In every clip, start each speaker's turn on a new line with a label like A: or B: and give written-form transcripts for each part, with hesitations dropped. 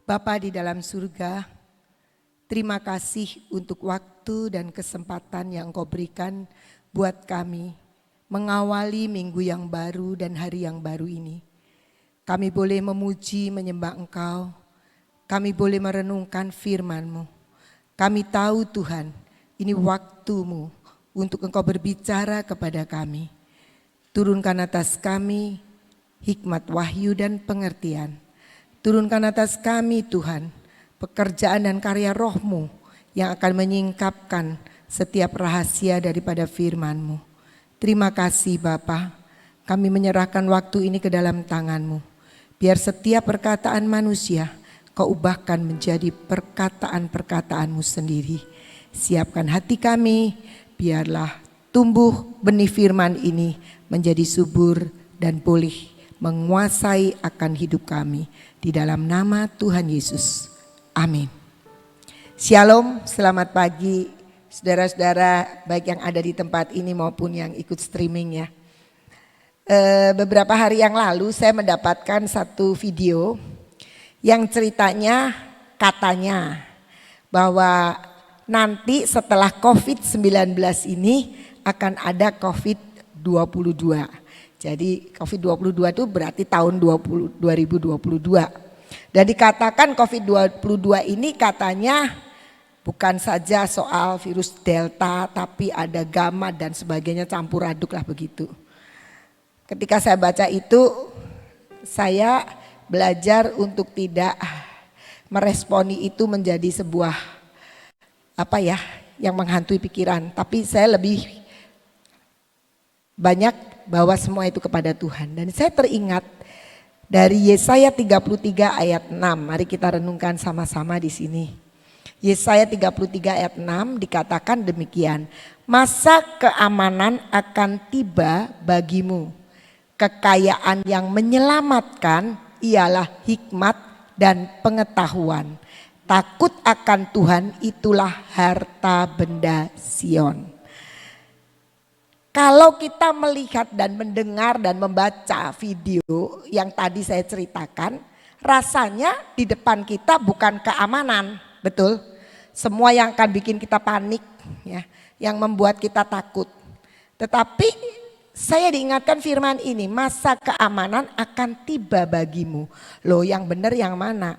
A: Bapa di dalam surga, terima kasih untuk waktu dan kesempatan yang Engkau berikan buat kami mengawali minggu yang baru dan hari yang baru ini. Kami boleh memuji menyembah Engkau, kami boleh merenungkan firman-Mu. Kami tahu Tuhan, ini waktu-Mu untuk Engkau berbicara kepada kami. Turunkan atas kami hikmat wahyu dan pengertian. Turunkan atas kami Tuhan, pekerjaan dan karya roh-Mu yang akan menyingkapkan setiap rahasia daripada firman-Mu. Terima kasih Bapa, kami menyerahkan waktu ini ke dalam tangan-Mu. Biar setiap perkataan manusia Kau ubahkan menjadi perkataan-perkataan-Mu sendiri. Siapkan hati kami, biarlah tumbuh benih firman ini menjadi subur dan boleh menguasai akan hidup kami. Di dalam nama Tuhan Yesus. Amin. Shalom, selamat pagi saudara-saudara baik yang ada di tempat ini maupun yang ikut streaming ya. Beberapa hari yang lalu saya mendapatkan satu video yang ceritanya katanya bahwa nanti setelah COVID-19 ini akan ada COVID-22. Jadi COVID-22 itu berarti tahun 2022. Dan dikatakan COVID-22 ini katanya bukan saja soal virus Delta tapi ada Gamma dan sebagainya, campur aduk lah begitu. Ketika saya baca itu saya belajar untuk tidak meresponi itu menjadi sebuah yang menghantui pikiran. Tapi saya lebih banyak bawa semua itu kepada Tuhan. Dan saya teringat dari Yesaya 33 ayat 6. Mari kita renungkan sama-sama di sini. Yesaya 33 ayat 6 dikatakan demikian. Masa keamanan akan tiba bagimu. Kekayaan yang menyelamatkan ialah hikmat dan pengetahuan. Takut akan Tuhan itulah harta benda Sion. Kalau kita melihat dan mendengar dan membaca video yang tadi saya ceritakan, rasanya di depan kita bukan keamanan, betul? Semua yang akan bikin kita panik, ya, yang membuat kita takut. Tetapi saya diingatkan firman ini, masa keamanan akan tiba bagimu. Loh, yang benar yang mana?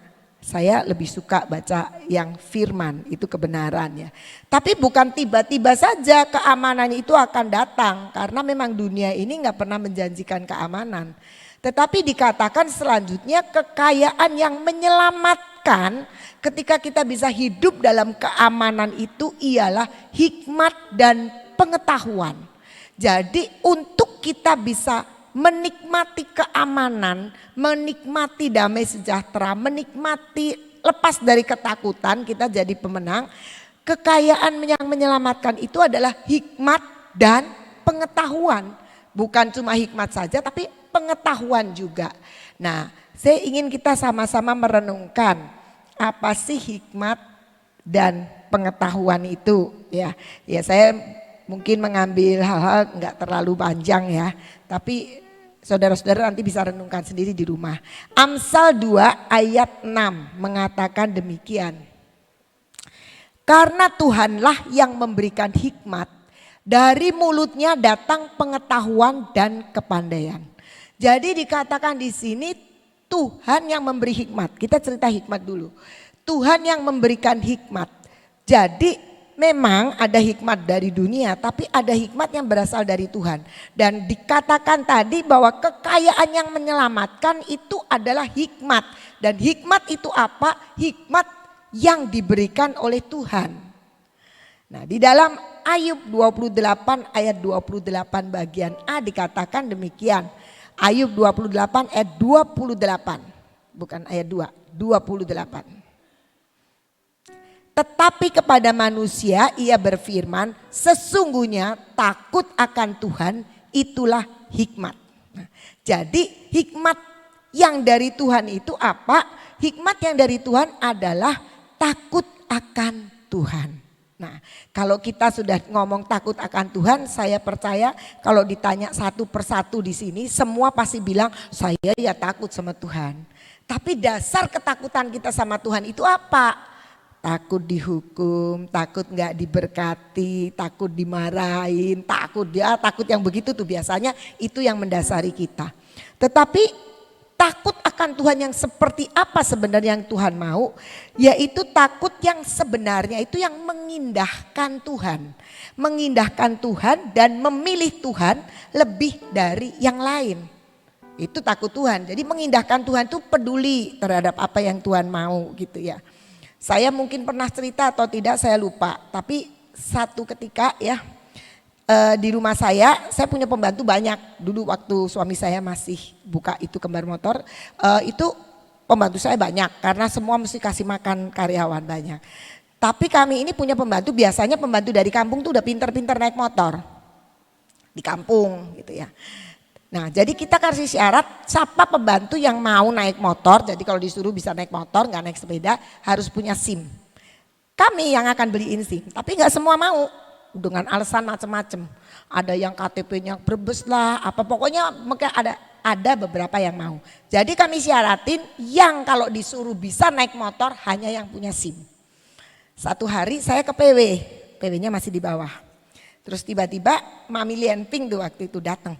A: Saya lebih suka baca yang firman, itu kebenaran ya. Tapi bukan tiba-tiba saja keamanan itu akan datang. Karena memang dunia ini gak pernah menjanjikan keamanan. Tetapi dikatakan selanjutnya kekayaan yang menyelamatkan ketika kita bisa hidup dalam keamanan itu ialah hikmat dan pengetahuan. Jadi untuk kita bisa menikmati keamanan, menikmati damai sejahtera, menikmati lepas dari ketakutan, kita jadi pemenang. Kekayaan yang menyelamatkan itu adalah hikmat dan pengetahuan. Bukan cuma hikmat saja tapi pengetahuan juga. Nah, saya ingin kita sama-sama merenungkan apa sih hikmat dan pengetahuan itu ya. Ya saya mungkin mengambil hal-hal enggak terlalu panjang ya, tapi saudara-saudara nanti bisa renungkan sendiri di rumah. Amsal 2 ayat 6 mengatakan demikian. Karena Tuhanlah yang memberikan hikmat, dari mulutnya datang pengetahuan dan kepandaian. Jadi dikatakan di sini Tuhan yang memberi hikmat. Kita cerita hikmat dulu. Tuhan yang memberikan hikmat. Jadi memang ada hikmat dari dunia, tapi ada hikmat yang berasal dari Tuhan. Dan dikatakan tadi bahwa kekayaan yang menyelamatkan itu adalah hikmat. Dan hikmat itu apa? Hikmat yang diberikan oleh Tuhan. Nah, di dalam Ayub 28 ayat 28 bagian A dikatakan demikian. Ayub 28 ayat 28. Bukan ayat 2, 28. Tetapi kepada manusia ia berfirman, sesungguhnya takut akan Tuhan itulah hikmat. Nah, jadi hikmat yang dari Tuhan itu apa? Hikmat yang dari Tuhan adalah takut akan Tuhan. Nah, kalau kita sudah ngomong takut akan Tuhan, saya percaya kalau ditanya satu persatu di sini, semua pasti bilang saya ya takut sama Tuhan. Tapi dasar ketakutan kita sama Tuhan itu apa? Takut dihukum, takut nggak diberkati, takut dimarahin, takut yang begitu tuh biasanya itu yang mendasari kita. Tetapi takut akan Tuhan yang seperti apa sebenarnya yang Tuhan mau, yaitu takut yang sebenarnya itu yang mengindahkan Tuhan. Mengindahkan Tuhan dan memilih Tuhan lebih dari yang lain. Itu takut Tuhan. Jadi mengindahkan Tuhan itu peduli terhadap apa yang Tuhan mau gitu ya. Saya mungkin pernah cerita atau tidak saya lupa, tapi satu ketika ya di rumah saya punya pembantu banyak. Dulu waktu suami saya masih buka itu kembar motor, itu pembantu saya banyak karena semua mesti kasih makan karyawan banyak. Tapi kami ini punya pembantu, biasanya pembantu dari kampung tuh udah pinter-pinter naik motor di kampung gitu ya. Nah jadi kita kasih syarat siapa pembantu yang mau naik motor, jadi kalau disuruh bisa naik motor nggak naik sepeda harus punya SIM. Kami yang akan beliin SIM, tapi nggak semua mau. Dengan alasan macam-macam. Ada yang KTP-nya Brebes lah, apa pokoknya ada beberapa yang mau. Jadi kami syaratin yang kalau disuruh bisa naik motor hanya yang punya SIM. Satu hari saya ke PW, PW-nya masih di bawah. Terus tiba-tiba Mami Lienping tuh waktu itu datang.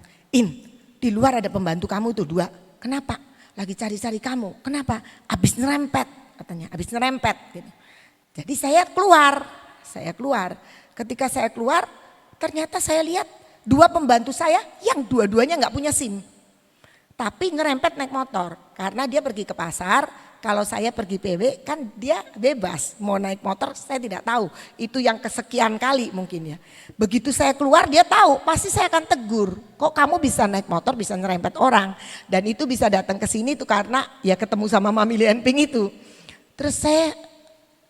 A: Di luar ada pembantu kamu tuh 2. Kenapa? Lagi cari-cari kamu. Kenapa? Abis nerempet katanya, abis nerempet gitu. Jadi saya keluar. Ketika saya keluar ternyata saya lihat 2 pembantu saya yang dua-duanya nggak punya SIM. Tapi ngerempet naik motor karena dia pergi ke pasar. Kalau saya pergi PW kan dia bebas mau naik motor, saya tidak tahu. Itu yang kesekian kali mungkin ya. Begitu saya keluar dia tahu pasti saya akan tegur. Kok kamu bisa naik motor bisa ngerempet orang. Dan itu bisa datang ke sini tuh karena ya ketemu sama Mami Lienping itu. Terus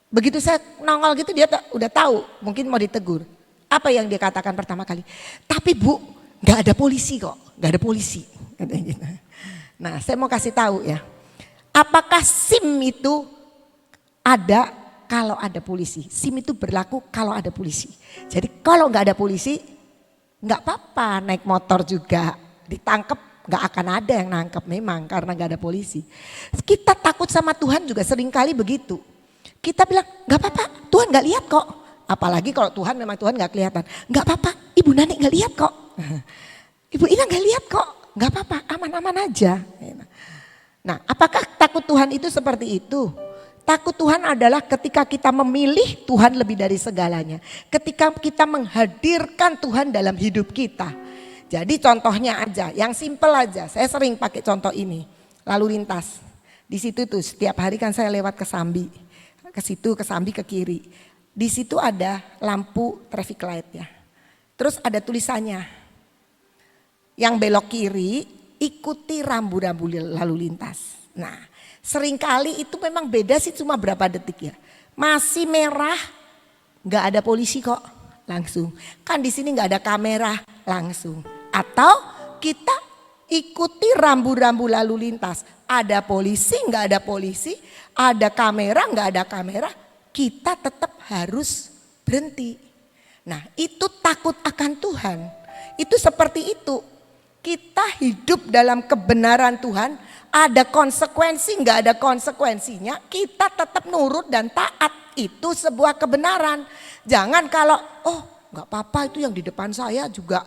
A: begitu saya nongol gitu dia udah tahu mungkin mau ditegur. Apa yang dia katakan pertama kali? Tapi Bu gak ada polisi kok, gak ada polisi. Katanya gitu. Nah saya mau kasih tahu ya. Apakah SIM itu ada kalau ada polisi? SIM itu berlaku kalau ada polisi. Jadi kalau gak ada polisi gak apa-apa naik motor juga. Ditangkap gak akan ada yang nangkep memang karena gak ada polisi. Kita takut sama Tuhan juga seringkali begitu. Kita bilang gak apa-apa Tuhan gak lihat kok. Apalagi kalau Tuhan memang Tuhan gak kelihatan. Gak apa-apa Ibu Nani gak lihat kok. Ibu Ina gak lihat kok. Gak apa-apa aman-aman aja. Nah apakah takut Tuhan itu seperti itu? Takut Tuhan adalah ketika kita memilih Tuhan lebih dari segalanya. Ketika kita menghadirkan Tuhan dalam hidup kita. Jadi contohnya aja yang simple aja. Saya sering pakai contoh ini. Lalu lintas. Di situ tuh setiap hari kan saya lewat ke Sambi. Ke situ, ke Sambi, ke kiri. Di situ ada lampu traffic light ya. Terus ada tulisannya. Yang belok kiri ikuti rambu-rambu lalu lintas. Nah seringkali itu memang beda sih cuma berapa detik ya. Masih merah gak ada polisi kok langsung. Kan di sini gak ada kamera langsung. Atau kita ikuti rambu-rambu lalu lintas. Ada polisi gak ada polisi. Ada kamera nggak ada kamera, kita tetap harus berhenti. Nah itu takut akan Tuhan. Itu seperti itu. Kita hidup dalam kebenaran Tuhan, ada konsekuensi nggak ada konsekuensinya, kita tetap nurut dan taat. Itu sebuah kebenaran. Jangan kalau nggak apa-apa itu yang di depan saya juga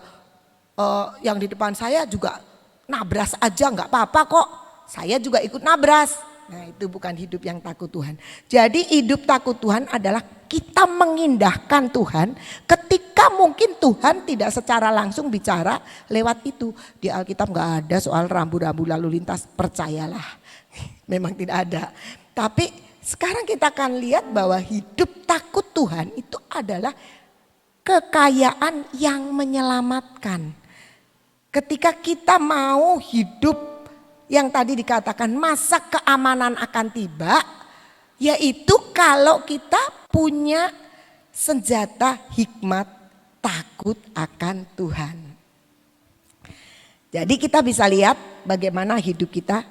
A: nabras aja nggak apa-apa kok. Saya juga ikut nabras. Nah itu bukan hidup yang takut Tuhan. Jadi hidup takut Tuhan adalah kita mengindahkan Tuhan ketika mungkin Tuhan tidak secara langsung bicara lewat itu. Di Alkitab gak ada soal rambu-rambu lalu lintas, percayalah. Memang tidak ada. Tapi sekarang kita akan lihat bahwa hidup takut Tuhan itu adalah kekayaan yang menyelamatkan. Ketika kita mau hidup yang tadi dikatakan masa keamanan akan tiba, yaitu kalau kita punya senjata hikmat takut akan Tuhan. Jadi kita bisa lihat bagaimana hidup kita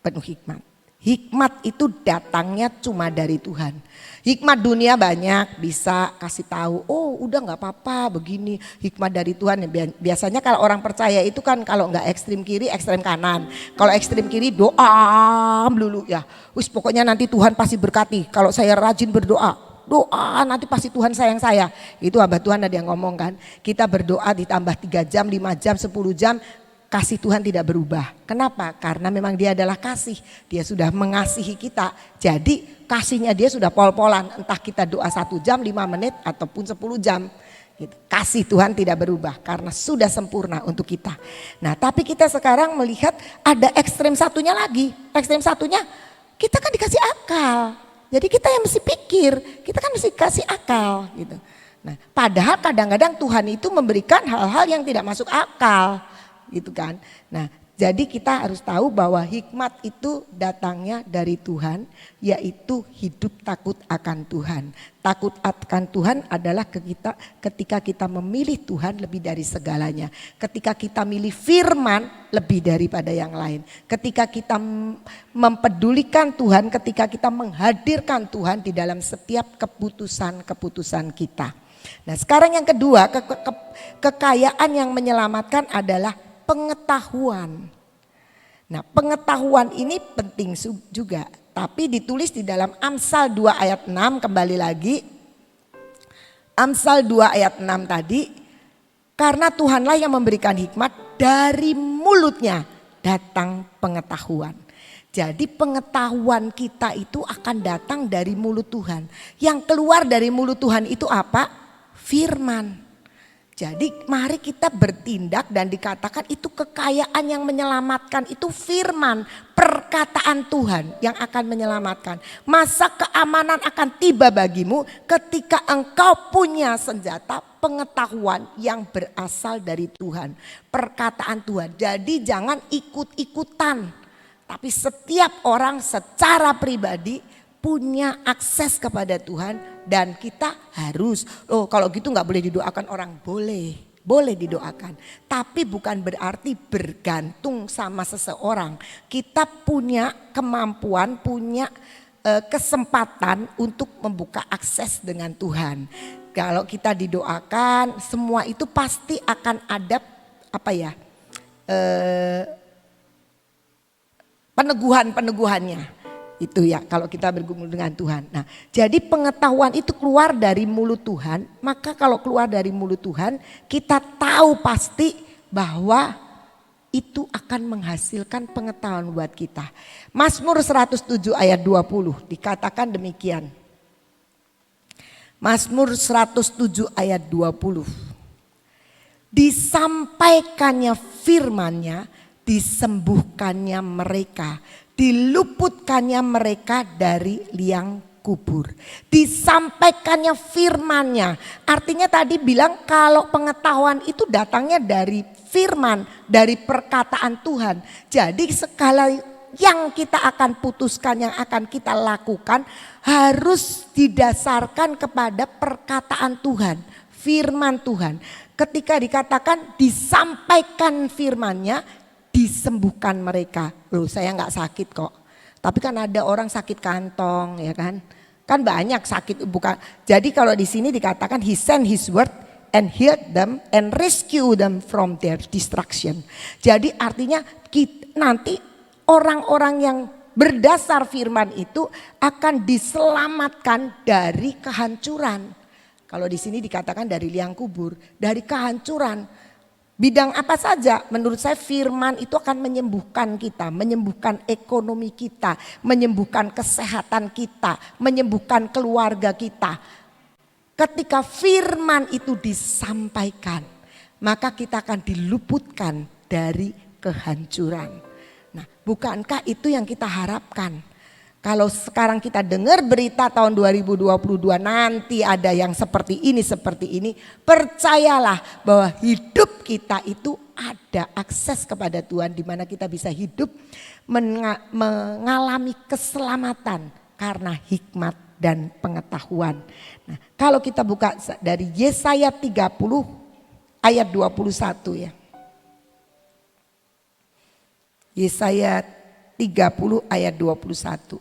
A: penuh hikmat. Hikmat itu datangnya cuma dari Tuhan. Hikmat dunia banyak, bisa kasih tahu, oh udah nggak apa-apa begini, hikmat dari Tuhan. Biasanya kalau orang percaya itu kan kalau nggak ekstrem kiri, ekstrem kanan. Kalau ekstrem kiri doa melulu ya. Wis pokoknya nanti Tuhan pasti berkati. Kalau saya rajin berdoa, doa nanti pasti Tuhan sayang saya. Itu hamba Tuhan ada yang ngomong kan. Kita berdoa ditambah 3 jam, 5 jam, 10 jam. Kasih Tuhan tidak berubah. Kenapa? Karena memang dia adalah kasih. Dia sudah mengasihi kita. Jadi kasihnya dia sudah pol-polan. Entah kita doa 1 jam, 5 menit ataupun 10 jam. Gitu. Kasih Tuhan tidak berubah karena sudah sempurna untuk kita. Nah tapi kita sekarang melihat ada ekstrem satunya lagi. Ekstrem satunya kita kan dikasih akal. Jadi kita yang mesti pikir. Kita kan mesti kasih akal gitu. Nah padahal kadang-kadang Tuhan itu memberikan hal-hal yang tidak masuk akal. Gitu kan. Nah, jadi kita harus tahu bahwa hikmat itu datangnya dari Tuhan, yaitu hidup takut akan Tuhan. Takut akan Tuhan adalah ketika kita memilih Tuhan lebih dari segalanya. Ketika kita milih firman lebih daripada yang lain. Ketika kita mempedulikan Tuhan, ketika kita menghadirkan Tuhan di dalam setiap keputusan-keputusan kita. Nah, sekarang yang kedua, kekayaan yang menyelamatkan adalah pengetahuan. Nah pengetahuan ini penting juga. Tapi ditulis di dalam Amsal 2 ayat 6 kembali lagi. Amsal 2 ayat 6 tadi. Karena Tuhanlah yang memberikan hikmat, dari mulutnya datang pengetahuan. Jadi pengetahuan kita itu akan datang dari mulut Tuhan. Yang keluar dari mulut Tuhan itu apa? Firman. Jadi mari kita bertindak dan dikatakan itu kekayaan yang menyelamatkan, itu firman, perkataan Tuhan yang akan menyelamatkan. Masa keamanan akan tiba bagimu ketika engkau punya senjata pengetahuan yang berasal dari Tuhan. Perkataan Tuhan. Jadi jangan ikut-ikutan. Tapi setiap orang secara pribadi punya akses kepada Tuhan dan kita harus, kalau gitu nggak boleh didoakan orang, boleh didoakan. Tapi bukan berarti bergantung sama seseorang. Kita punya kemampuan, punya kesempatan untuk membuka akses dengan Tuhan. Kalau kita didoakan, semua itu pasti akan ada peneguhannya. Itu ya kalau kita bergumul dengan Tuhan. Nah jadi pengetahuan itu keluar dari mulut Tuhan. Maka kalau keluar dari mulut Tuhan kita tahu pasti bahwa itu akan menghasilkan pengetahuan buat kita. Mazmur 107 ayat 20 dikatakan demikian. Mazmur 107 ayat 20. Disampaikannya firman-Nya, disembuhkannya mereka. Diluputkannya mereka dari liang kubur. Disampaikannya firman-Nya. Artinya tadi bilang kalau pengetahuan itu datangnya dari firman, dari perkataan Tuhan. Jadi segala yang kita akan putuskan, yang akan kita lakukan harus didasarkan kepada perkataan Tuhan, firman Tuhan. Ketika dikatakan disampaikan firman-Nya, disembuhkan mereka. Loh saya nggak sakit kok. Tapi kan ada orang sakit kantong ya kan. Kan banyak sakit bukan. Jadi kalau di sini dikatakan he sent his word and healed them and rescue them from their destruction. Jadi artinya nanti orang-orang yang berdasar firman itu akan diselamatkan dari kehancuran. Kalau di sini dikatakan dari liang kubur, dari kehancuran. Bidang apa saja menurut saya firman itu akan menyembuhkan kita, menyembuhkan ekonomi kita, menyembuhkan kesehatan kita, menyembuhkan keluarga kita. Ketika firman itu disampaikan, maka kita akan diluputkan dari kehancuran. Nah, bukankah itu yang kita harapkan? Kalau sekarang kita dengar berita tahun 2022 nanti ada yang seperti ini, percayalah bahwa hidup kita itu ada akses kepada Tuhan di mana kita bisa hidup mengalami keselamatan karena hikmat dan pengetahuan. Nah, kalau kita buka dari Yesaya 30 ayat 21 ya. Yesaya 30 ayat 21.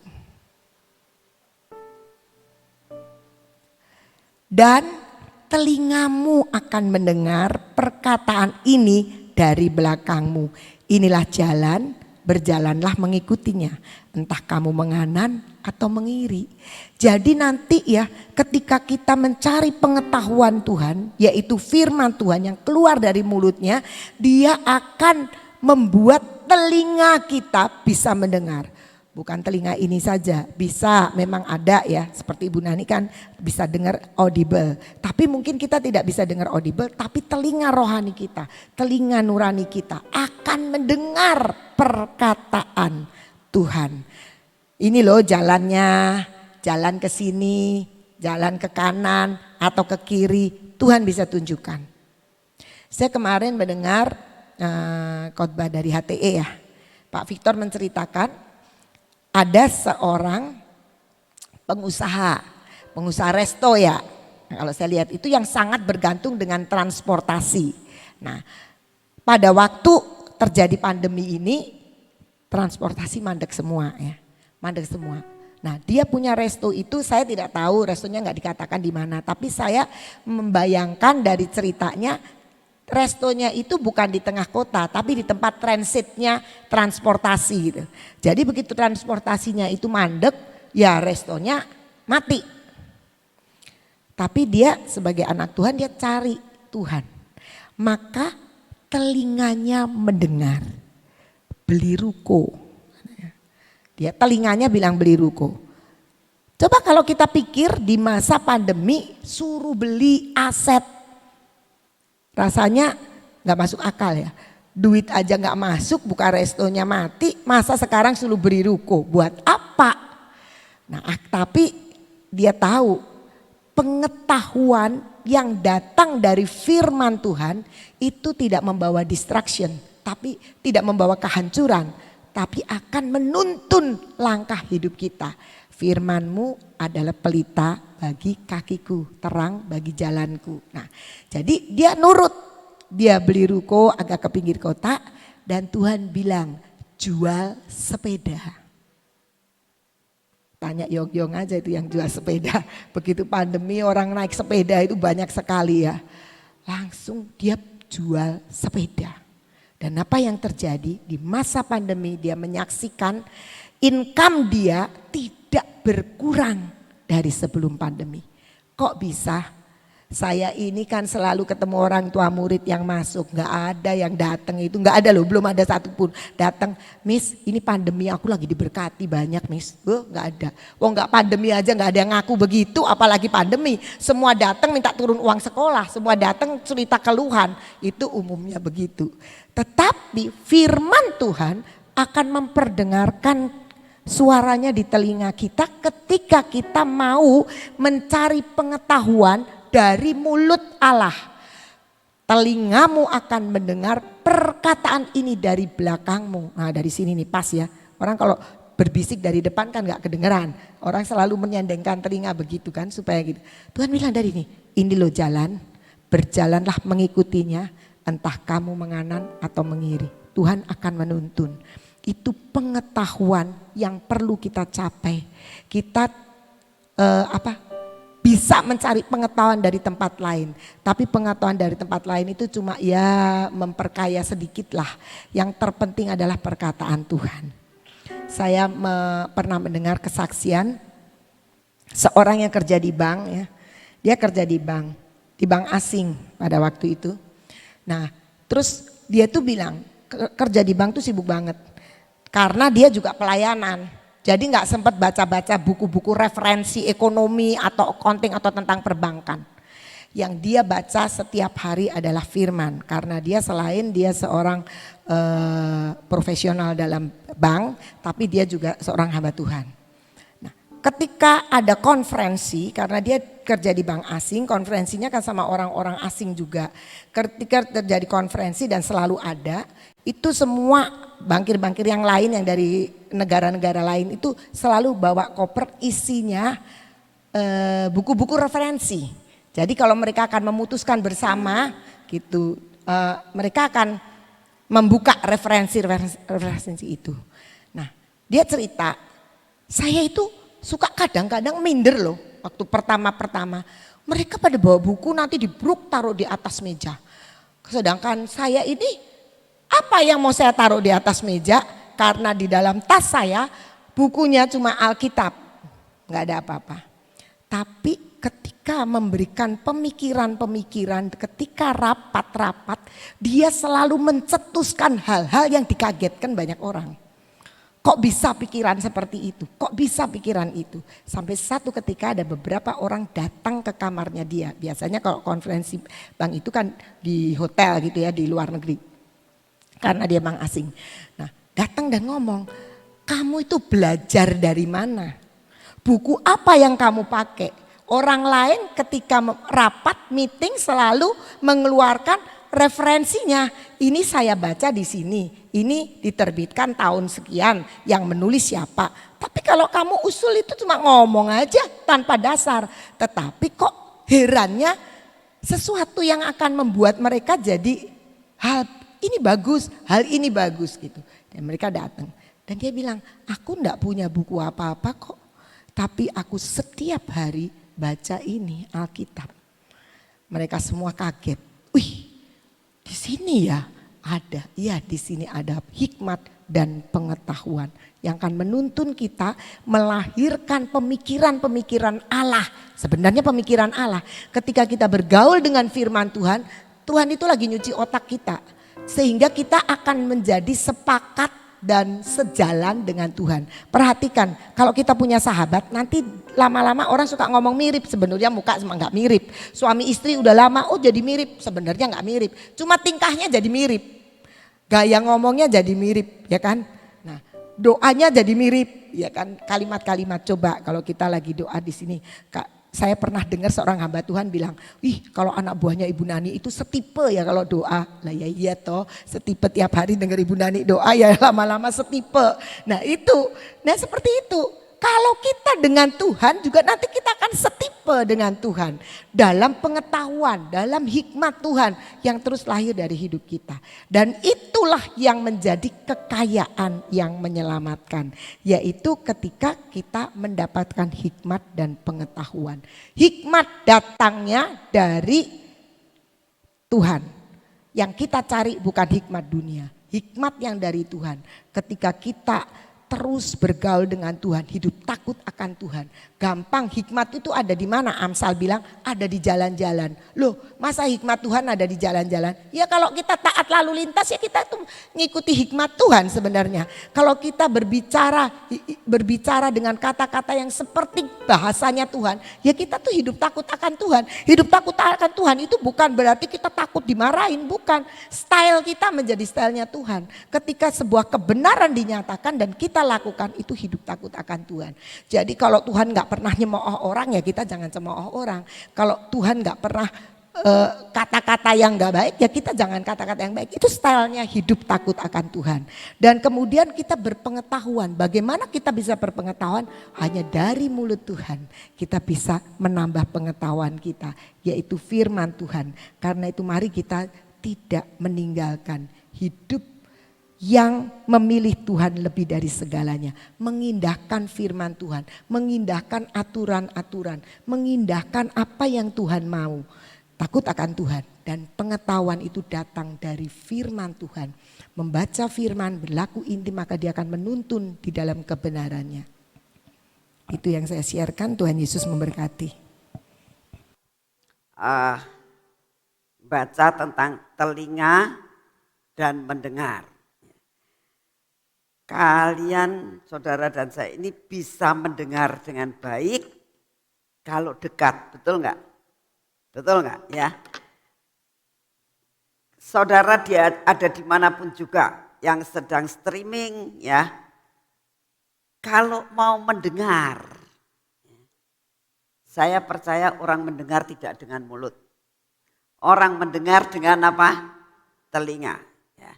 A: Dan telingamu akan mendengar perkataan ini dari belakangmu. Inilah jalan, berjalanlah mengikutinya. Entah kamu menganan atau mengiri. Jadi nanti ya ketika kita mencari pengetahuan Tuhan, yaitu firman Tuhan yang keluar dari mulutnya, dia akan membuat telinga kita bisa mendengar. Bukan telinga ini saja, bisa memang ada ya, seperti Ibu Nani kan bisa dengar audible. Tapi mungkin kita tidak bisa dengar audible, tapi telinga rohani kita, telinga nurani kita akan mendengar perkataan Tuhan. Ini loh jalannya, jalan ke sini, jalan ke kanan atau ke kiri, Tuhan bisa tunjukkan. Saya kemarin mendengar khotbah dari HTE ya, Pak Victor menceritakan ada seorang pengusaha resto ya. Nah, kalau saya lihat itu yang sangat bergantung dengan transportasi. Nah, pada waktu terjadi pandemi ini transportasi mandek semua ya. Mandek semua. Nah, dia punya resto itu saya tidak tahu restonya nggak dikatakan di mana, tapi saya membayangkan dari ceritanya restonya itu bukan di tengah kota tapi di tempat transitnya transportasi gitu. Jadi begitu transportasinya itu mandek ya restonya mati. Tapi dia sebagai anak Tuhan dia cari Tuhan. Maka telinganya mendengar beli ruko. Dia telinganya bilang beli ruko. Coba kalau kita pikir di masa pandemi suruh beli aset. Rasanya gak masuk akal ya. Duit aja gak masuk, buka restonya mati, masa sekarang suruh beli ruko, buat apa? Nah tapi dia tahu pengetahuan yang datang dari firman Tuhan itu tidak membawa distraction, tapi tidak membawa kehancuran, tapi akan menuntun langkah hidup kita. Firman-Mu adalah pelita bagi kakiku, terang bagi jalanku. Nah, jadi dia nurut, dia beli ruko agak ke pinggir kota dan Tuhan bilang jual sepeda. Tanya Yong-Yong aja itu yang jual sepeda. Begitu pandemi orang naik sepeda itu banyak sekali ya. Langsung dia jual sepeda. Dan apa yang terjadi di masa pandemi dia menyaksikan income dia tidak berkurang dari sebelum pandemi. Kok bisa? Saya ini kan selalu ketemu orang tua murid yang masuk. Gak ada yang datang itu, gak ada loh, belum ada satupun datang. Miss ini pandemi aku lagi diberkati banyak miss. Gak ada. Wong gak pandemi aja gak ada yang ngaku begitu apalagi pandemi. Semua datang minta turun uang sekolah, semua datang cerita keluhan. Itu umumnya begitu. Tetapi firman Tuhan akan memperdengarkan suaranya di telinga kita ketika kita mau mencari pengetahuan dari mulut Allah. Telingamu akan mendengar perkataan ini dari belakangmu. Nah dari sini nih pas ya. Orang kalau berbisik dari depan kan gak kedengeran. Orang selalu menyandengkan telinga begitu kan supaya gitu. Tuhan bilang dari ini loh jalan, berjalanlah mengikutinya. Entah kamu menganan atau mengiri. Tuhan akan menuntun. Itu pengetahuan yang perlu kita capai. Kita bisa mencari pengetahuan dari tempat lain. Tapi pengetahuan dari tempat lain itu cuma ya memperkaya sedikit lah. Yang terpenting adalah perkataan Tuhan. Saya pernah mendengar kesaksian seorang yang kerja di bank ya. Dia kerja di bank asing pada waktu itu. Nah terus dia tuh bilang kerja di bank tuh sibuk banget. Karena dia juga pelayanan, jadi nggak sempat baca-baca buku-buku referensi ekonomi atau accounting atau tentang perbankan. Yang dia baca setiap hari adalah firman, karena dia selain dia seorang profesional dalam bank, tapi dia juga seorang hamba Tuhan. Nah, ketika ada konferensi, karena dia kerja di bank asing, konferensinya kan sama orang-orang asing juga. Ketika terjadi konferensi dan selalu ada, itu semua bankir-bankir yang lain yang dari negara-negara lain itu selalu bawa koper isinya buku-buku referensi. Jadi kalau mereka akan memutuskan bersama gitu, mereka akan membuka referensi itu. Nah Dia cerita, saya itu suka kadang-kadang minder loh waktu pertama-pertama. Mereka pada bawa buku nanti dibruk taruh di atas meja. Sedangkan saya ini apa yang mau saya taruh di atas meja? Karena di dalam tas saya bukunya cuma Alkitab, nggak ada apa-apa. Tapi ketika memberikan pemikiran-pemikiran, ketika rapat-rapat, dia selalu mencetuskan hal-hal yang dikagetkan banyak orang. Kok bisa pikiran seperti itu? Kok bisa pikiran itu? Sampai satu ketika ada beberapa orang datang ke kamarnya dia. Biasanya kalau konferensi bank itu kan di hotel gitu ya, di luar negeri. Karena dia bank asing. Nah, datang dan ngomong, kamu itu belajar dari mana? Buku apa yang kamu pakai? Orang lain ketika rapat meeting selalu mengeluarkan referensinya. Ini saya baca di sini, ini diterbitkan tahun sekian, yang menulis siapa. Tapi kalau kamu usul itu cuma ngomong aja tanpa dasar. Tetapi kok herannya sesuatu yang akan membuat mereka jadi hal ini bagus, hal ini bagus gitu. Dan mereka datang dan dia bilang, aku enggak punya buku apa-apa kok. Tapi aku setiap hari baca ini Alkitab. Mereka semua kaget. Wih, di sini ya ada. Iya, di sini ada hikmat dan pengetahuan yang akan menuntun kita melahirkan pemikiran-pemikiran Allah. Sebenarnya pemikiran Allah. Ketika kita bergaul dengan firman Tuhan, Tuhan itu lagi nyuci otak kita. Sehingga kita akan menjadi sepakat dan sejalan dengan Tuhan. Perhatikan, kalau kita punya sahabat, nanti lama-lama orang suka ngomong mirip, sebenarnya muka semua nggak mirip. Suami istri udah lama, oh jadi mirip, sebenarnya nggak mirip. Cuma tingkahnya jadi mirip, gaya ngomongnya jadi mirip, ya kan? Nah, doanya jadi mirip, ya kan? Kalimat-kalimat coba kalau kita lagi doa di sini, Kak. Saya pernah dengar seorang hamba Tuhan bilang, kalau anak buahnya Ibu Nani itu setipe ya kalau doa. Lah ya iya toh, setipe tiap hari dengar Ibu Nani doa ya lama-lama setipe. Nah seperti itu. Kalau kita dengan Tuhan juga nanti kita akan setipe dengan Tuhan. Dalam pengetahuan, dalam hikmat Tuhan yang terus lahir dari hidup kita. Dan itulah yang menjadi kekayaan yang menyelamatkan. Yaitu ketika kita mendapatkan hikmat dan pengetahuan. Hikmat datangnya dari Tuhan. Yang kita cari bukan hikmat dunia. Hikmat yang dari Tuhan. Ketika kita terus bergaul dengan Tuhan, hidup takut akan Tuhan. Gampang, hikmat itu ada di mana? Amsal bilang ada di jalan-jalan. Loh, masa hikmat Tuhan ada di jalan-jalan? Ya kalau kita taat lalu lintas ya kita tuh ngikuti hikmat Tuhan sebenarnya. Kalau kita berbicara dengan kata-kata yang seperti bahasanya Tuhan, ya kita tuh hidup takut akan Tuhan. Hidup takut akan Tuhan itu bukan berarti kita takut dimarahin, bukan. Style kita menjadi stylenya Tuhan. Ketika sebuah kebenaran dinyatakan dan kita lakukan itu hidup takut akan Tuhan. Jadi kalau Tuhan gak pernah nyemooh orang ya kita jangan cemooh orang. Kalau Tuhan gak pernah kata-kata yang gak baik ya kita jangan kata-kata yang baik. Itu stylenya hidup takut akan Tuhan. Dan kemudian kita berpengetahuan. Bagaimana kita bisa berpengetahuan? Hanya dari mulut Tuhan kita bisa menambah pengetahuan kita. Yaitu firman Tuhan. Karena itu mari kita tidak meninggalkan hidup yang memilih Tuhan lebih dari segalanya. Mengindahkan firman Tuhan, mengindahkan aturan-aturan, mengindahkan apa yang Tuhan mau. Takut akan Tuhan dan pengetahuan itu datang dari firman Tuhan. Membaca firman, berlaku intim maka dia akan menuntun di dalam kebenarannya. Itu yang saya siarkan, Tuhan Yesus memberkati.
B: Baca tentang telinga dan mendengar. Kalian saudara dan saya ini bisa mendengar dengan baik kalau dekat, betul enggak? Betul enggak ya? Saudara dia ada dimanapun juga yang sedang streaming ya. Kalau mau mendengar, saya percaya orang mendengar tidak dengan mulut. Orang mendengar dengan apa? Telinga. Ya.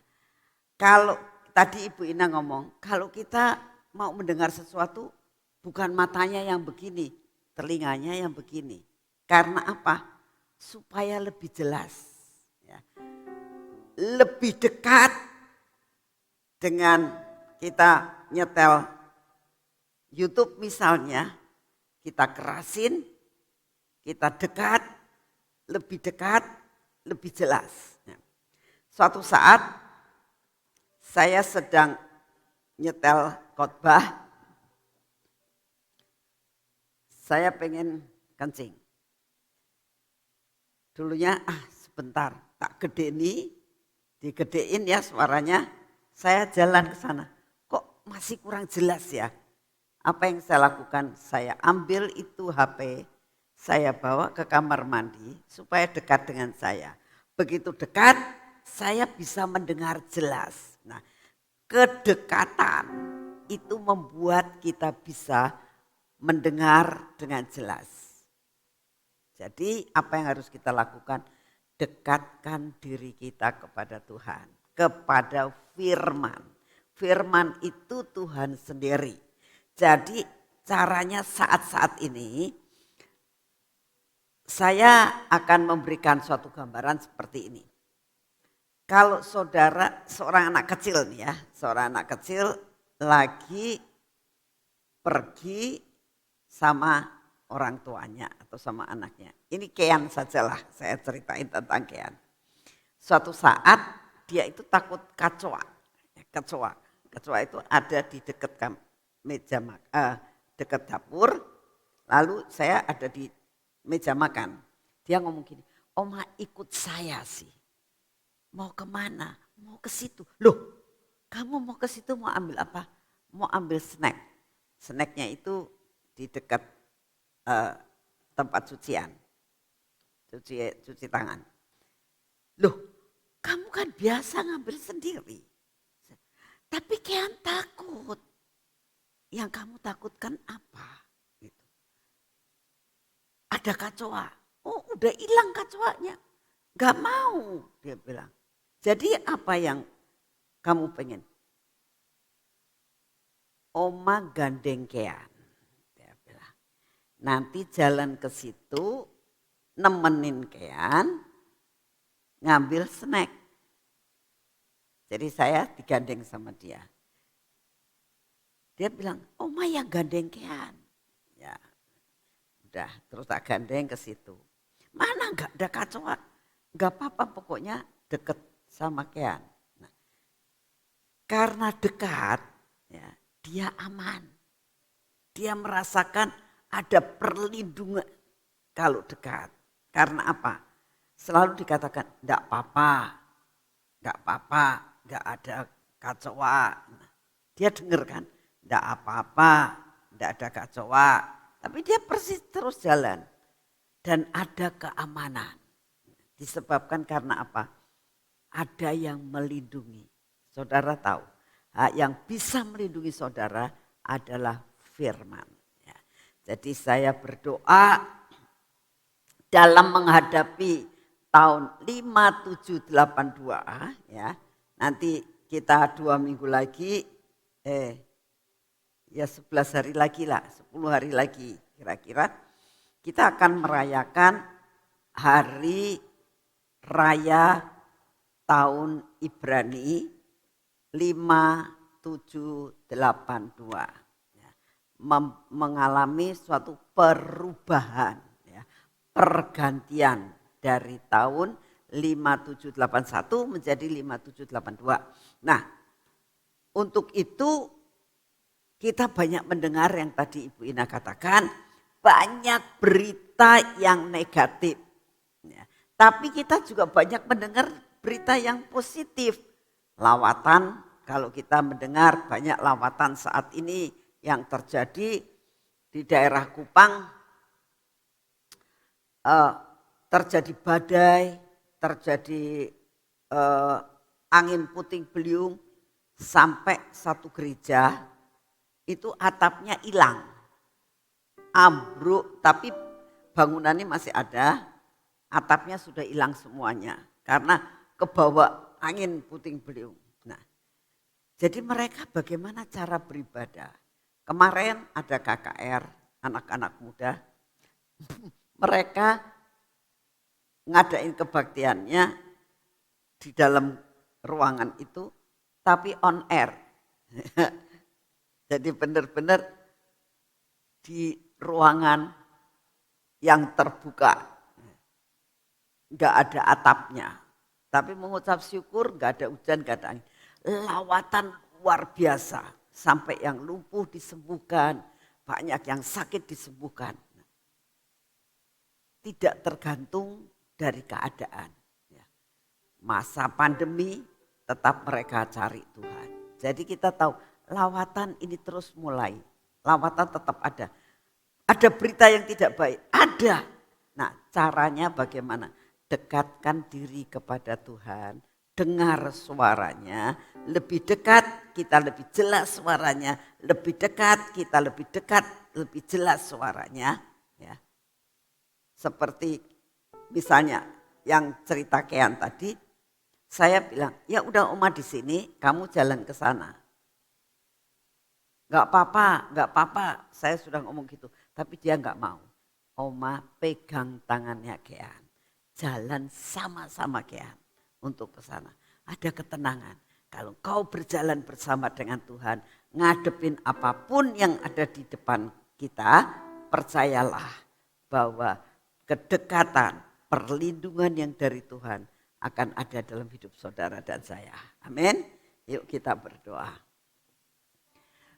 B: Kalau tadi Ibu Ina ngomong, kalau kita mau mendengar sesuatu bukan matanya yang begini, telinganya yang begini. Karena apa? Supaya lebih jelas. Ya. Lebih dekat dengan kita nyetel YouTube misalnya, kita kerasin, kita dekat, lebih jelas. Suatu saat saya sedang nyetel khotbah, saya pengen kencing. Dulunya sebentar, tak gedeni, digedein ya suaranya, saya jalan ke sana. Kok masih kurang jelas ya? Apa yang saya lakukan? Saya ambil itu HP, saya bawa ke kamar mandi supaya dekat dengan saya. Begitu dekat, saya bisa mendengar jelas. Nah, kedekatan itu membuat kita bisa mendengar dengan jelas. Jadi apa yang harus kita lakukan? Dekatkan diri kita kepada Tuhan, kepada firman. Firman itu Tuhan sendiri. Jadi caranya saat-saat ini saya akan memberikan suatu gambaran seperti ini. Kalau saudara seorang anak kecil nih ya, seorang anak kecil lagi pergi sama orang tuanya atau sama anaknya. Ini Kean sajalah, saya ceritain tentang Kean. Suatu saat dia itu takut kecoa. Kecoa itu ada di dekat meja dekat dapur. Lalu saya ada di meja makan. Dia ngomong gini, "Oma ikut saya sih. Mau kemana? Mau ke situ." Loh, kamu mau ke situ mau ambil apa? Mau ambil snack. Snacknya itu di dekat tempat cucian, cuci tangan. Loh, kamu kan biasa ngambil sendiri. Tapi Kean takut. Yang kamu takutkan apa? Gitu. Ada kecoa. Oh, udah hilang kecoanya. Gak mau, dia bilang. Jadi apa yang kamu pengen? Oma gandeng Kean. Nanti jalan ke situ nemenin Kean ngambil snack. Jadi saya digandeng sama dia. Dia bilang, "Oma yang gandeng Kean." Ya, udah terus tak gandeng ke situ. Mana enggak ada kecoa? Enggak apa-apa pokoknya deket sama Kean. Nah, karena dekat ya, dia aman. Dia merasakan ada perlindungan kalau dekat. Karena apa? Selalu dikatakan enggak apa-apa, enggak ada kecoa. Nah, dia dengar kan, enggak apa-apa, enggak ada kecoa. Tapi dia persis terus jalan. Dan ada keamanan. Disebabkan karena apa? Ada yang melindungi. Saudara tahu, yang bisa melindungi saudara adalah firman. Jadi saya berdoa dalam menghadapi tahun 5782 ya. Nanti kita 2 minggu lagi ya 11 hari lagi lah, 10 hari lagi kira-kira kita akan merayakan hari raya tahun Ibrani 5782. Mengalami suatu perubahan, ya, pergantian dari tahun 5781 menjadi 5782. Nah, untuk itu kita banyak mendengar yang tadi Ibu Ina katakan, banyak berita yang negatif. Ya, tapi kita juga banyak mendengar berita yang positif. Lawatan, kalau kita mendengar banyak lawatan saat ini yang terjadi di daerah Kupang, terjadi badai, terjadi angin puting beliung, sampai satu gereja itu atapnya hilang, ambruk, tapi bangunannya masih ada, atapnya sudah hilang semuanya karena kebawa angin puting beliung. Nah, jadi mereka bagaimana cara beribadah? Kemarin ada KKR, anak-anak muda, mereka ngadain kebaktiannya di dalam ruangan itu, tapi on air. Jadi benar-benar di ruangan yang terbuka, nggak ada atapnya, tapi mengucap syukur, nggak ada hujan, nggak ada angin. Lawatan luar biasa, sampai yang lumpuh disembuhkan, banyak yang sakit disembuhkan. Tidak tergantung dari keadaan. Masa pandemi tetap mereka cari Tuhan. Jadi kita tahu lawatan ini terus mulai. Lawatan tetap ada. Ada berita yang tidak baik, ada. Nah, caranya bagaimana? Dekatkan diri kepada Tuhan, dengar suaranya, lebih dekat kita lebih jelas suaranya, lebih dekat kita lebih dekat, lebih jelas suaranya. Ya. Seperti misalnya yang cerita Kean tadi, saya bilang, ya udah Oma di sini, kamu jalan ke sana. Gak apa-apa, saya sudah ngomong gitu. Tapi dia gak mau. Oma pegang tangannya Kean. Jalan sama-sama Kean untuk ke sana. Ada ketenangan. Kalau kau berjalan bersama dengan Tuhan, ngadepin apapun yang ada di depan kita, percayalah bahwa kedekatan, perlindungan yang dari Tuhan akan ada dalam hidup saudara dan saya. Amin. Yuk kita berdoa.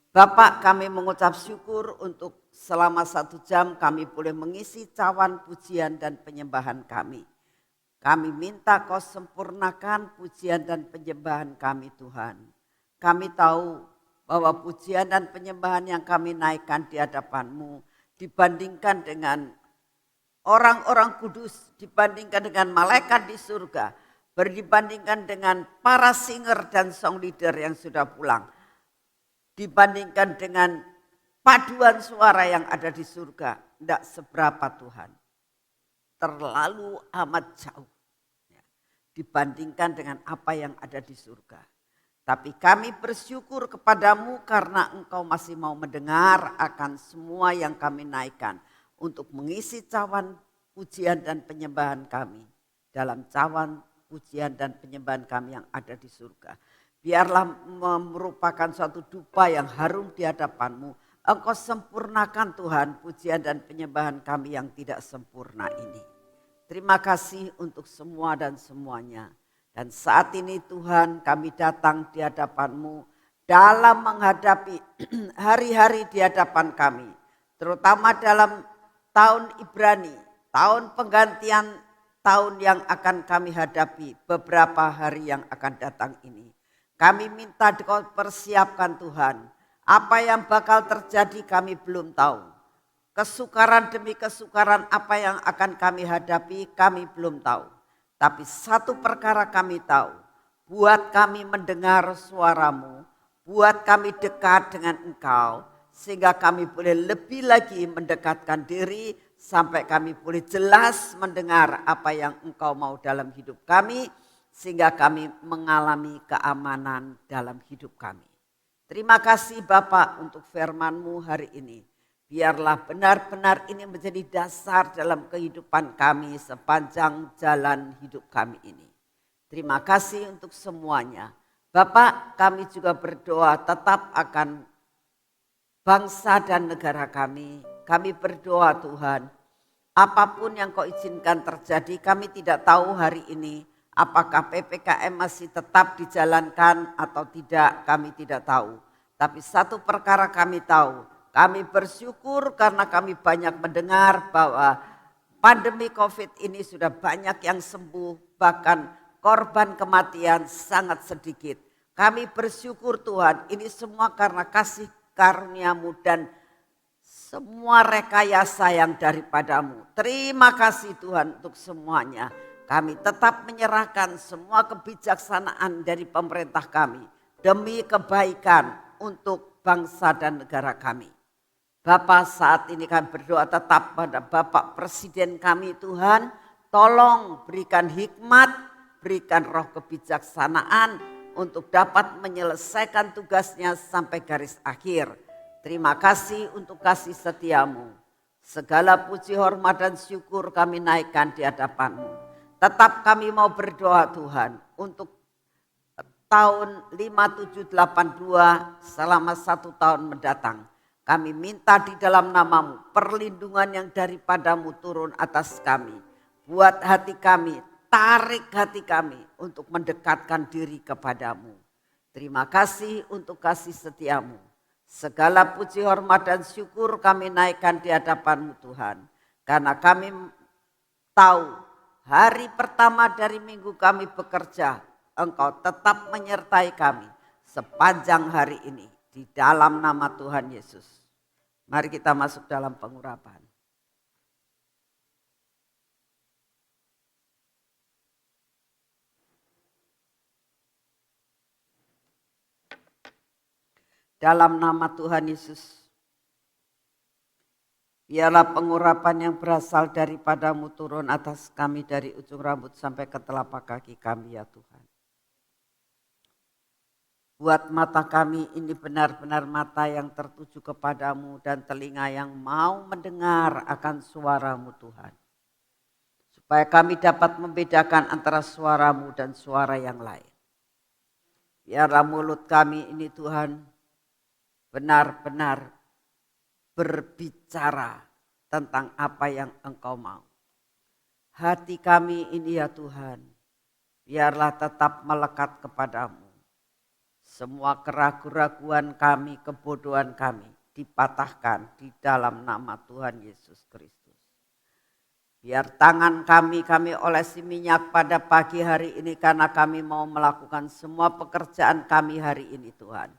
B: Bapak, kami mengucap syukur untuk selama 1 jam kami boleh mengisi cawan pujian dan penyembahan kami. Kami minta kau sempurnakan pujian dan penyembahan kami Tuhan. Kami tahu bahwa pujian dan penyembahan yang kami naikkan di hadapan-Mu dibandingkan dengan orang-orang kudus, dibandingkan dengan malaikat di surga, dibandingkan dengan para singer dan song leader yang sudah pulang, dibandingkan dengan paduan suara yang ada di surga, tidak seberapa Tuhan. Terlalu amat jauh dibandingkan dengan apa yang ada di surga. Tapi kami bersyukur kepadamu karena engkau masih mau mendengar akan semua yang kami naikkan untuk mengisi cawan pujian dan penyembahan kami dalam cawan pujian dan penyembahan kami yang ada di surga. Biarlah merupakan suatu dupa yang harum di hadapan-Mu. Engkau sempurnakan Tuhan pujian dan penyembahan kami yang tidak sempurna ini. Terima kasih untuk semua dan semuanya. Dan saat ini Tuhan kami datang di hadapan-Mu dalam menghadapi hari-hari di hadapan kami. Terutama dalam tahun Ibrani, tahun penggantian tahun yang akan kami hadapi beberapa hari yang akan datang ini. Kami minta Kau persiapkan Tuhan. Apa yang bakal terjadi kami belum tahu. Kesukaran demi kesukaran apa yang akan kami hadapi kami belum tahu. Tapi satu perkara kami tahu. Buat kami mendengar suara-Mu. Buat kami dekat dengan Engkau. Sehingga kami boleh lebih lagi mendekatkan diri. Sampai kami boleh jelas mendengar apa yang Engkau mau dalam hidup kami. Sehingga kami mengalami keamanan dalam hidup kami. Terima kasih Bapak untuk firman-Mu hari ini. Biarlah benar-benar ini menjadi dasar dalam kehidupan kami sepanjang jalan hidup kami ini. Terima kasih untuk semuanya. Bapak, kami juga berdoa tetap akan bangsa dan negara kami. Kami berdoa Tuhan, apapun yang Kau izinkan terjadi, kami tidak tahu hari ini. Apakah PPKM masih tetap dijalankan atau tidak, kami tidak tahu. Tapi satu perkara kami tahu, kami bersyukur karena kami banyak mendengar bahwa pandemi COVID ini sudah banyak yang sembuh, bahkan korban kematian sangat sedikit. Kami bersyukur Tuhan, ini semua karena kasih karunia-Mu dan semua rekayasa yang daripada-Mu. Terima kasih Tuhan untuk semuanya. Kami tetap menyerahkan semua kebijaksanaan dari pemerintah kami demi kebaikan untuk bangsa dan negara kami. Bapak, saat ini kami berdoa tetap pada Bapak Presiden kami Tuhan. Tolong berikan hikmat, berikan roh kebijaksanaan untuk dapat menyelesaikan tugasnya sampai garis akhir. Terima kasih untuk kasih setia-Mu. Segala puji, hormat dan syukur kami naikkan di hadapan-Mu. Tetap kami mau berdoa Tuhan untuk tahun 5782 selama 1 tahun mendatang. Kami minta di dalam nama-Mu perlindungan yang daripadamu turun atas kami. Buat hati kami, tarik hati kami untuk mendekatkan diri kepadamu. Terima kasih untuk kasih setiamu. Segala puji, hormat dan syukur kami naikkan di hadapan-Mu Tuhan. Karena kami tahu hari pertama dari minggu kami bekerja, Engkau tetap menyertai kami sepanjang hari ini. Di dalam nama Tuhan Yesus. Mari kita masuk dalam pengurapan. Dalam nama Tuhan Yesus, biarlah pengurapan yang berasal daripada-Mu turun atas kami dari ujung rambut sampai ke telapak kaki kami ya Tuhan. Buat mata kami ini benar-benar mata yang tertuju kepadamu dan telinga yang mau mendengar akan suara-Mu Tuhan. Supaya kami dapat membedakan antara suara-Mu dan suara yang lain. Biarlah mulut kami ini Tuhan benar-benar berbicara tentang apa yang Engkau mau. Hati kami ini ya Tuhan, biarlah tetap melekat kepadamu. Semua keraguan-raguan kami, kebodohan kami dipatahkan di dalam nama Tuhan Yesus Kristus. Biar tangan kami olesi minyak pada pagi hari ini karena kami mau melakukan semua pekerjaan kami hari ini Tuhan.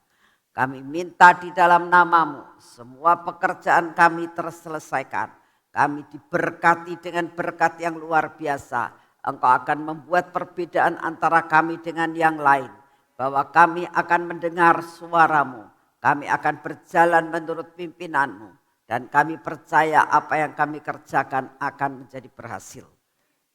B: Kami minta di dalam nama-Mu semua pekerjaan kami terselesaikan. Kami diberkati dengan berkat yang luar biasa. Engkau akan membuat perbedaan antara kami dengan yang lain. Bahwa kami akan mendengar suara-Mu. Kami akan berjalan menurut pimpinan-Mu. Dan kami percaya apa yang kami kerjakan akan menjadi berhasil.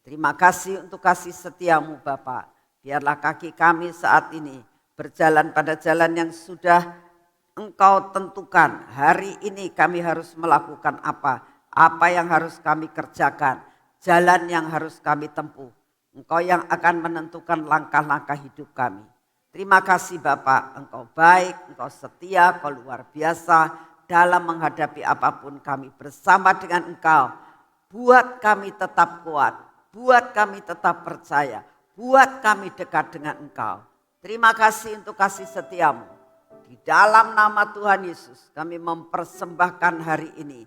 B: Terima kasih untuk kasih setia-Mu Bapa. Biarlah kaki kami saat ini berjalan pada jalan yang sudah Engkau tentukan. Hari ini kami harus melakukan apa? Apa yang harus kami kerjakan? Jalan yang harus kami tempuh. Engkau yang akan menentukan langkah-langkah hidup kami. Terima kasih Bapak, Engkau baik, Engkau setia, Engkau luar biasa dalam menghadapi apapun kami bersama dengan Engkau. Buat kami tetap kuat, buat kami tetap percaya, buat kami dekat dengan Engkau. Terima kasih untuk kasih setiamu. Di dalam nama Tuhan Yesus kami mempersembahkan hari ini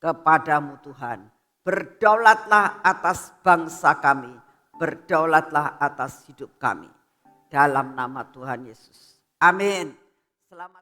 B: kepadamu Tuhan. Berdaulatlah atas bangsa kami, berdaulatlah atas hidup kami. Dalam nama Tuhan Yesus. Amin. Selamat.